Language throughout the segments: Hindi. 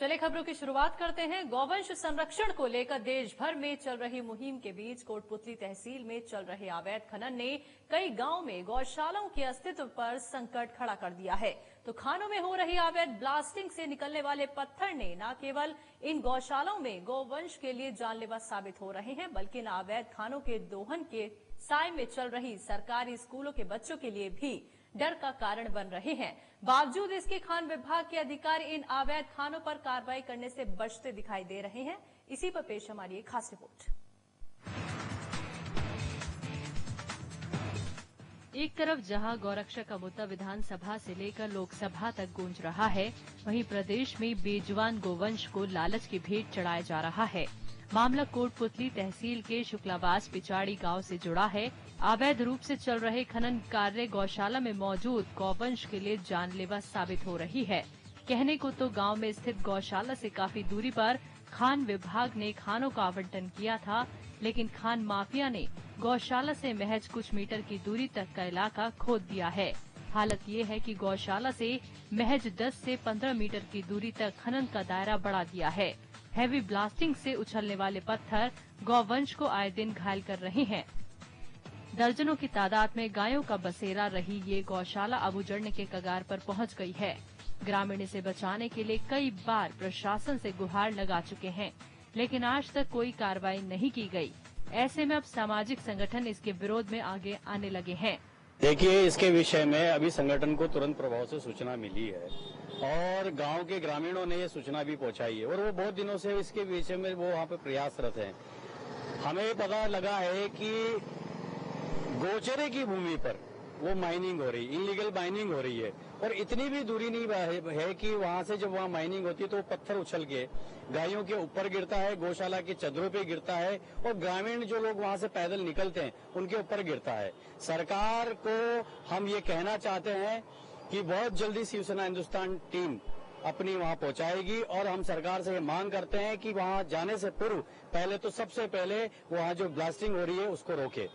चले खबरों की शुरुआत करते हैं। गौवंश संरक्षण को लेकर देश भर में चल रही मुहिम के बीच कोटपुतली तहसील में चल रहे अवैध खनन ने कई गांव में गौशालाओं के अस्तित्व पर संकट खड़ा कर दिया है। तो खानों में हो रही अवैध ब्लास्टिंग से निकलने वाले पत्थर ने न केवल इन गौशालाओं में गौवंश के लिए जानलेवा साबित हो रहे हैं, बल्कि इन अवैध खानों के दोहन के साय में चल रही सरकारी स्कूलों के बच्चों के लिए भी डर का कारण बन रहे हैं। बावजूद इसके खान विभाग के अधिकारी इन अवैध खानों पर कार्रवाई करने से बचते दिखाई दे रहे हैं। इसी पर पेश हमारी एक खास रिपोर्ट। एक तरफ जहां गौरक्षा का मुद्दा विधानसभा से लेकर लोकसभा तक गूंज रहा है, वहीं प्रदेश में बेजुबान गोवंश को लालच की भेंट चढ़ाया जा रहा है। मामला कोटपुतली तहसील के शुक्लावास पिचाड़ी गांव से जुड़ा है। अवैध रूप से चल रहे खनन कार्य गौशाला में मौजूद गौवंश के लिए जानलेवा साबित हो रही है। कहने को तो गांव में स्थित गौशाला से काफी दूरी पर खान विभाग ने खानों का आवंटन किया था, लेकिन खान माफिया ने गौशाला से महज कुछ मीटर की दूरी तक का इलाका खोद दिया है। हालत ये है कि गौशाला से महज 10 से 15 मीटर की दूरी तक खनन का दायरा बढ़ा दिया है। हैवी ब्लास्टिंग से उछलने वाले पत्थर गौवंश को आए दिन घायल कर रहे हैं। दर्जनों की तादाद में गायों का बसेरा रही ये गौशाला अब उजड़ने के कगार पर पहुंच गई है। ग्रामीण इसे बचाने के लिए कई बार प्रशासन से गुहार लगा चुके हैं, लेकिन आज तक कोई कार्रवाई नहीं की गई। ऐसे में अब सामाजिक संगठन इसके विरोध में आगे आने लगे हैं। देखिए, इसके विषय में अभी संगठन को तुरंत प्रभाव से सूचना मिली है और गांव के ग्रामीणों ने ये सूचना भी पहुंचाई है और वो बहुत दिनों से इसके विषय में वो वहाँ पे प्रयासरत हैं। हमें पता लगा है कि गोचरे की भूमि पर वो माइनिंग हो रही, इलीगल माइनिंग हो रही है और इतनी भी दूरी नहीं है कि वहाँ से जब वहाँ माइनिंग होती है तो पत्थर उछल के गायों के ऊपर गिरता है, गौशाला के चदरों पे गिरता है और ग्रामीण जो लोग वहाँ से पैदल निकलते हैं उनके ऊपर गिरता है। सरकार को हम ये कहना चाहते हैं कि बहुत जल्दी शिवसेना हिंदुस्तान टीम अपनी वहाँ पहुंचाएगी और हम सरकार से ये मांग करते हैं कि वहाँ जाने से पूर्व पहले तो सबसे पहले वहाँ जो ब्लास्टिंग हो रही है उसको रोके।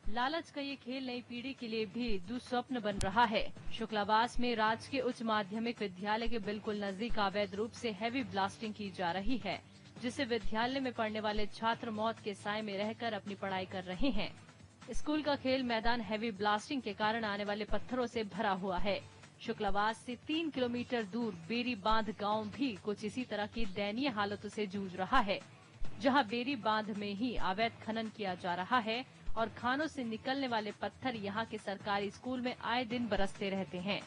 लालच का ये खेल नई पीढ़ी के लिए भी दुस्वप्न बन रहा है। शुक्लावास में राजकीय उच्च माध्यमिक विद्यालय के बिल्कुल नजदीक अवैध रूप से हैवी ब्लास्टिंग की जा रही है, जिससे विद्यालय में पढ़ने वाले छात्र मौत के साए में रहकर अपनी पढ़ाई कर रहे हैं। स्कूल का खेल मैदान हैवी ब्लास्टिंग के कारण आने वाले पत्थरों से भरा हुआ है। शुक्लावास से 3 किलोमीटर दूर बेरी बांध गांव भी कुछ इसी तरह की दयनीय हालतों से जूझ रहा है, जहां बेरी बांध में ही अवैध खनन किया जा रहा है और खानों से निकलने वाले पत्थर यहां के सरकारी स्कूल में आए दिन बरसते रहते हैं।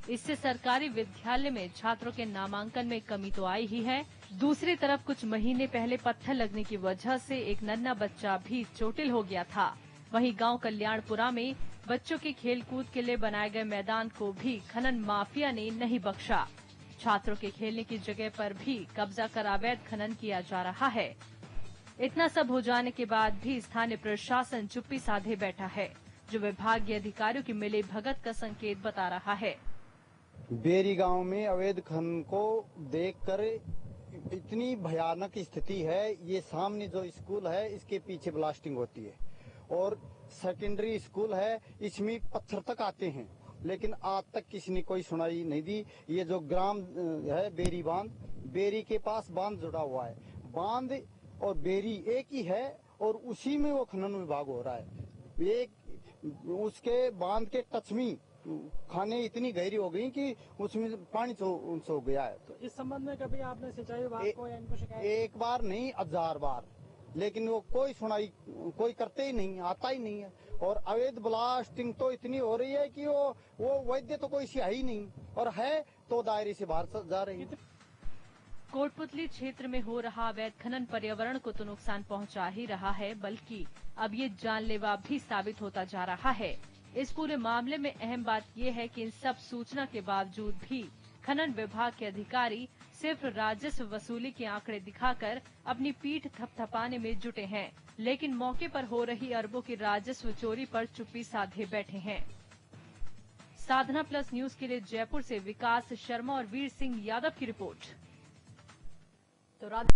इससे सरकारी विद्यालय में छात्रों के नामांकन में कमी तो आई ही है, दूसरी तरफ कुछ महीने पहले पत्थर लगने की वजह से एक नन्हा बच्चा भी चोटिल हो गया था। वहीं गांव कल्याणपुरा में बच्चों के खेलकूद के लिए बनाए गए मैदान को भी खनन माफिया ने नहीं बख्शा। छात्रों के खेलने की जगह पर भी कब्जा कर अवैध खनन किया जा रहा है। इतना सब हो जाने के बाद भी स्थानीय प्रशासन चुप्पी साधे बैठा है, जो विभागीय अधिकारियों की मिली भगत का संकेत बता रहा है। बेरी गांव में अवैध खनन को देखकर इतनी भयानक स्थिति है। ये सामने जो स्कूल है इसके पीछे ब्लास्टिंग होती है और सेकेंडरी स्कूल है, इसमें पत्थर तक आते हैं, लेकिन आज तक किसी ने कोई सुनाई नहीं दी। ये जो ग्राम है बेरी बांध, बेरी के पास बांध जुड़ा हुआ है, बांध और बेरी एक ही है और उसी में वो खनन विभाग हो रहा है। एक उसके बांध के टच में खाने इतनी गहरी हो गई कि उसमें पानी सो गया है। तो इस संबंध में कभी आपने सिंचाई विभाग को या इनको शिकायत? एक बार नहीं, 1000 बार, लेकिन वो कोई सुनाई कोई करते ही नहीं, आता ही नहीं है। और अवैध ब्लास्टिंग तो इतनी हो रही है कि वो वैद्य तो कोई है ही नहीं, और है तो दायरे से बाहर जा रही है। कोटपुतली क्षेत्र में हो रहा अवैध खनन पर्यावरण को तो नुकसान पहुंचा ही रहा है, बल्कि अब ये जानलेवा भी साबित होता जा रहा है। इस पूरे मामले में अहम बात ये है कि इन सब सूचना के बावजूद भी खनन विभाग के अधिकारी सिर्फ राजस्व वसूली के आंकड़े दिखाकर अपनी पीठ थपथपाने में जुटे हैं, लेकिन मौके पर हो रही अरबों की राजस्व चोरी पर चुप्पी साधे बैठे हैं। साधना प्लस न्यूज के लिए जयपुर से विकास शर्मा और वीर सिंह यादव की रिपोर्ट। तो